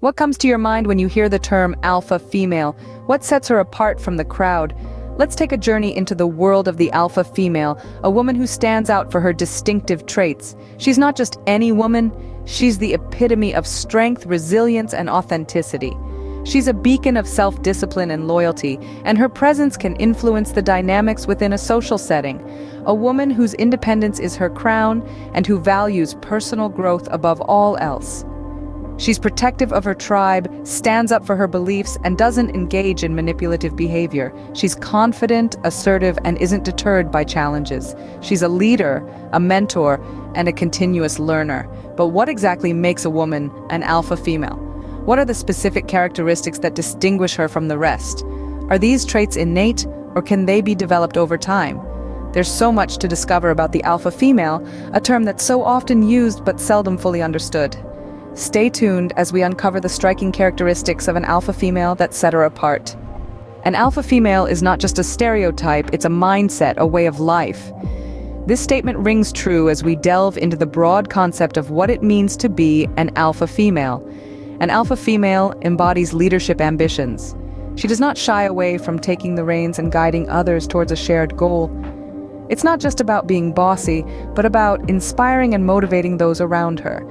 What comes to your mind when you hear the term alpha female? What sets her apart from the crowd? Let's take a journey into the world of the alpha female, a woman who stands out for her distinctive traits. She's not just any woman, she's the epitome of strength, resilience, and authenticity. She's a beacon of self-discipline and loyalty, and her presence can influence the dynamics within a social setting. A woman whose independence is her crown and who values personal growth above all else. She's protective of her tribe, stands up for her beliefs, and doesn't engage in manipulative behavior. She's confident, assertive, and isn't deterred by challenges. She's a leader, a mentor, and a continuous learner. But what exactly makes a woman an alpha female? What are the specific characteristics that distinguish her from the rest? Are these traits innate, or can they be developed over time? There's so much to discover about the alpha female, a term that's so often used but seldom fully understood. Stay tuned as we uncover the striking characteristics of an alpha female that set her apart. An alpha female is not just a stereotype, it's a mindset, a way of life. This statement rings true as we delve into the broad concept of what it means to be an alpha female. An alpha female embodies leadership ambitions. She does not shy away from taking the reins and guiding others towards a shared goal. It's not just about being bossy, but about inspiring and motivating those around her.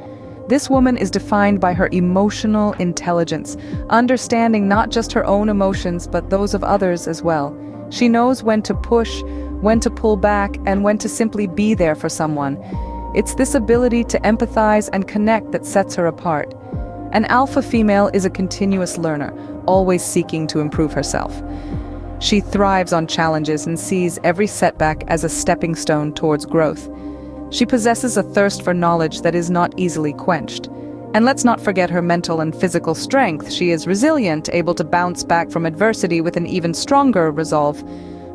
This woman is defined by her emotional intelligence, understanding not just her own emotions but those of others as well. She knows when to push, when to pull back, and when to simply be there for someone. It's this ability to empathize and connect that sets her apart. An alpha female is a continuous learner, always seeking to improve herself. She thrives on challenges and sees every setback as a stepping stone towards growth. She possesses a thirst for knowledge that is not easily quenched. And let's not forget her mental and physical strength. She is resilient, able to bounce back from adversity with an even stronger resolve.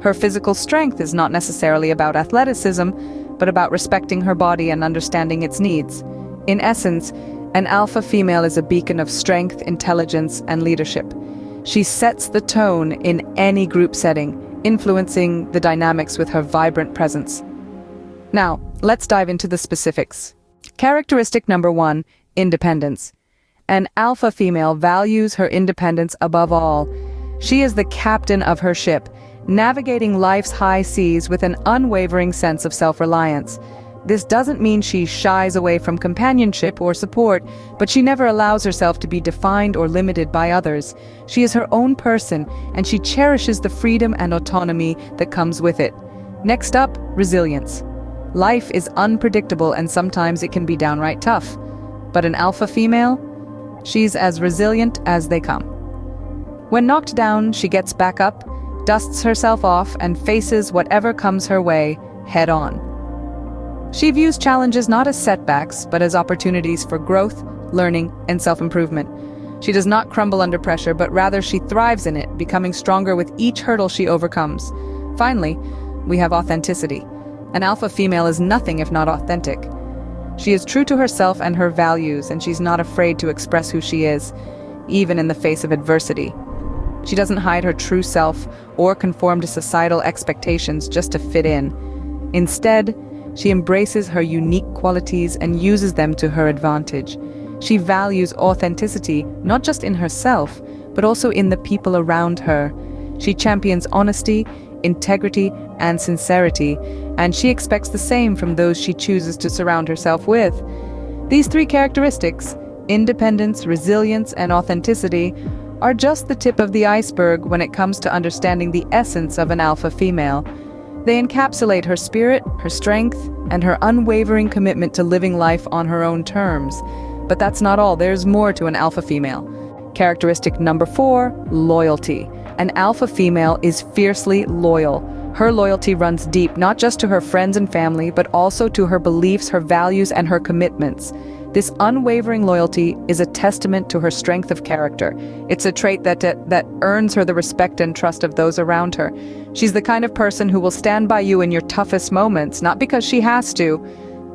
Her physical strength is not necessarily about athleticism, but about respecting her body and understanding its needs. In essence, an alpha female is a beacon of strength, intelligence, and leadership. She sets the tone in any group setting, influencing the dynamics with her vibrant presence. Now, let's dive into the specifics. Characteristic number 1, independence. An alpha female values her independence above all. She is the captain of her ship, navigating life's high seas with an unwavering sense of self-reliance. This doesn't mean she shies away from companionship or support, but she never allows herself to be defined or limited by others. She is her own person, and she cherishes the freedom and autonomy that comes with it. Next up, resilience. Life is unpredictable and sometimes it can be downright tough. But an alpha female? She's as resilient as they come. When knocked down, she gets back up, dusts herself off, and faces whatever comes her way, head on. She views challenges not as setbacks, but as opportunities for growth, learning, and self-improvement. She does not crumble under pressure, but rather she thrives in it, becoming stronger with each hurdle she overcomes. Finally, we have authenticity. An alpha female is nothing if not authentic. She is true to herself and her values, and she's not afraid to express who she is, even in the face of adversity. She doesn't hide her true self or conform to societal expectations just to fit in. Instead, she embraces her unique qualities and uses them to her advantage. She values authenticity not just in herself, but also in the people around her. She champions honesty, integrity, and sincerity, and she expects the same from those she chooses to surround herself with. These 3 characteristics, independence, resilience, and authenticity, are just the tip of the iceberg when it comes to understanding the essence of an alpha female. They encapsulate her spirit, her strength, and her unwavering commitment to living life on her own terms. But that's not all, there's more to an alpha female. Characteristic number 4, loyalty. An alpha female is fiercely loyal. Her loyalty runs deep, not just to her friends and family, but also to her beliefs, her values, and her commitments. This unwavering loyalty is a testament to her strength of character. It's a trait that earns her the respect and trust of those around her. She's the kind of person who will stand by you in your toughest moments, not because she has to,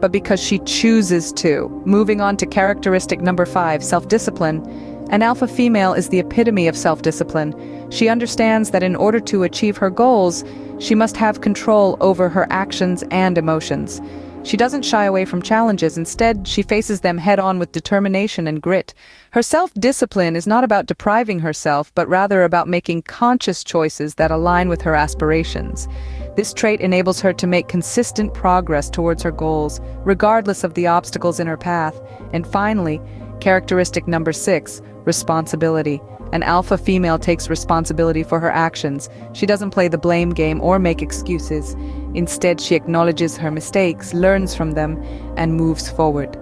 but because she chooses to. Moving on to characteristic number 5, self-discipline. An alpha female is the epitome of self-discipline. She understands that in order to achieve her goals, she must have control over her actions and emotions. She doesn't shy away from challenges. Instead, she faces them head-on with determination and grit. Her self-discipline is not about depriving herself, but rather about making conscious choices that align with her aspirations. This trait enables her to make consistent progress towards her goals, regardless of the obstacles in her path. And finally, characteristic number 6, responsibility. An alpha female takes responsibility for her actions. She doesn't play the blame game or make excuses. Instead, she acknowledges her mistakes, learns from them, and moves forward.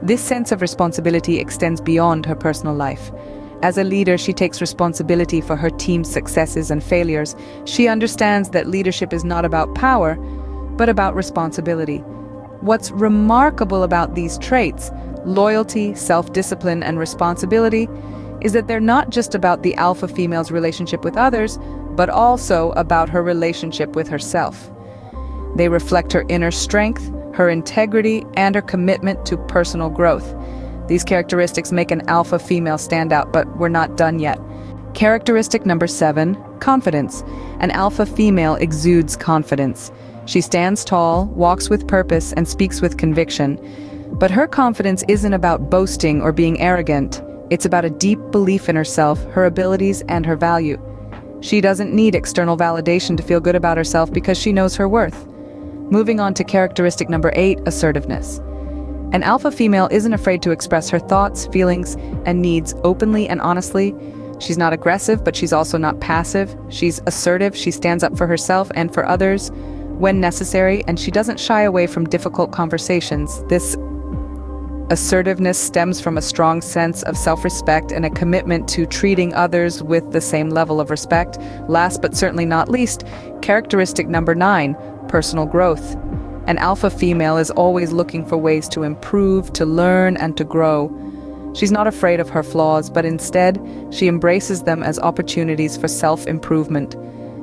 This sense of responsibility extends beyond her personal life. As a leader, she takes responsibility for her team's successes and failures. She understands that leadership is not about power, but about responsibility. What's remarkable about these traits, loyalty, self-discipline, and responsibility, is that they're not just about the alpha female's relationship with others, but also about her relationship with herself. They reflect her inner strength, her integrity, and her commitment to personal growth. These characteristics make an alpha female stand out, but we're not done yet. Characteristic number 7, confidence. An alpha female exudes confidence. She stands tall, walks with purpose, and speaks with conviction. But her confidence isn't about boasting or being arrogant. It's about a deep belief in herself, her abilities, and her value. She doesn't need external validation to feel good about herself because she knows her worth. Moving on to characteristic number 8, assertiveness. An alpha female isn't afraid to express her thoughts, feelings, and needs openly and honestly. She's not aggressive, but she's also not passive. She's assertive, she stands up for herself and for others when necessary, and she doesn't shy away from difficult conversations. This assertiveness stems from a strong sense of self-respect and a commitment to treating others with the same level of respect. Last but certainly not least, characteristic number 9, personal growth. An alpha female is always looking for ways to improve, to learn, and to grow. She's not afraid of her flaws, but instead, she embraces them as opportunities for self-improvement.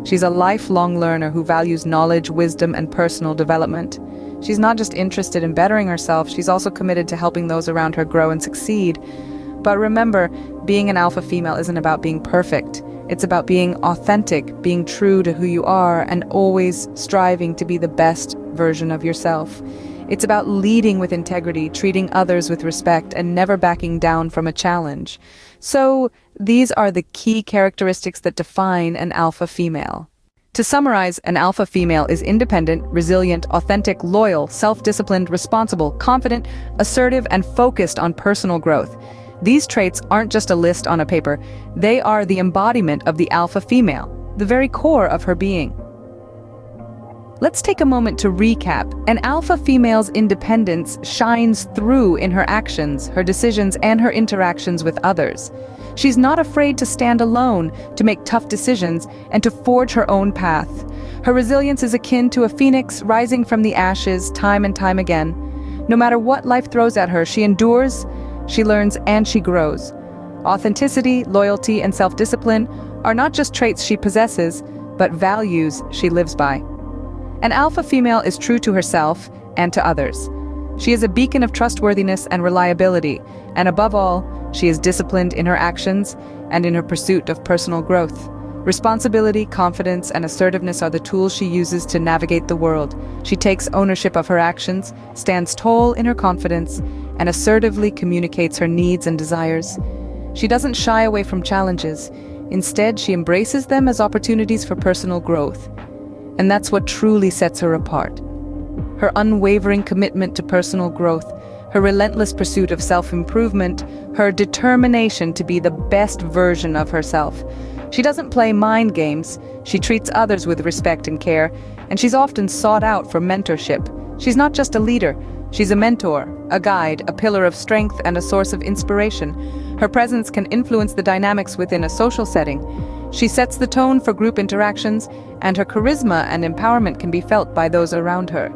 She's a lifelong learner who values knowledge, wisdom, and personal development. She's not just interested in bettering herself, she's also committed to helping those around her grow and succeed. But remember, being an alpha female isn't about being perfect. It's about being authentic, being true to who you are, and always striving to be the best version of yourself. It's about leading with integrity, treating others with respect, and never backing down from a challenge. So, these are the key characteristics that define an alpha female. To summarize, an alpha female is independent, resilient, authentic, loyal, self-disciplined, responsible, confident, assertive, and focused on personal growth. These traits aren't just a list on a paper, they are the embodiment of the alpha female, the very core of her being. Let's take a moment to recap. An alpha female's independence shines through in her actions, her decisions, and her interactions with others. She's not afraid to stand alone, to make tough decisions, and to forge her own path. Her resilience is akin to a phoenix rising from the ashes time and time again. No matter what life throws at her, she endures, she learns, and she grows. Authenticity, loyalty, and self-discipline are not just traits she possesses, but values she lives by. An alpha female is true to herself and to others. She is a beacon of trustworthiness and reliability, and above all, she is disciplined in her actions and in her pursuit of personal growth. Responsibility, confidence, and assertiveness are the tools she uses to navigate the world. She takes ownership of her actions, stands tall in her confidence, and assertively communicates her needs and desires. She doesn't shy away from challenges. Instead, she embraces them as opportunities for personal growth. And that's what truly sets her apart. Her unwavering commitment to personal growth, her relentless pursuit of self-improvement, her determination to be the best version of herself. She doesn't play mind games, she treats others with respect and care, and she's often sought out for mentorship. She's not just a leader, she's a mentor, a guide, a pillar of strength, and a source of inspiration. Her presence can influence the dynamics within a social setting. She sets the tone for group interactions, and her charisma and empowerment can be felt by those around her.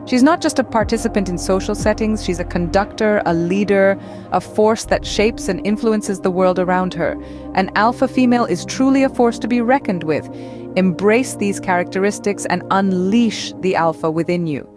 She's not just a participant in social settings, she's a conductor, a leader, a force that shapes and influences the world around her. An alpha female is truly a force to be reckoned with. Embrace these characteristics and unleash the alpha within you.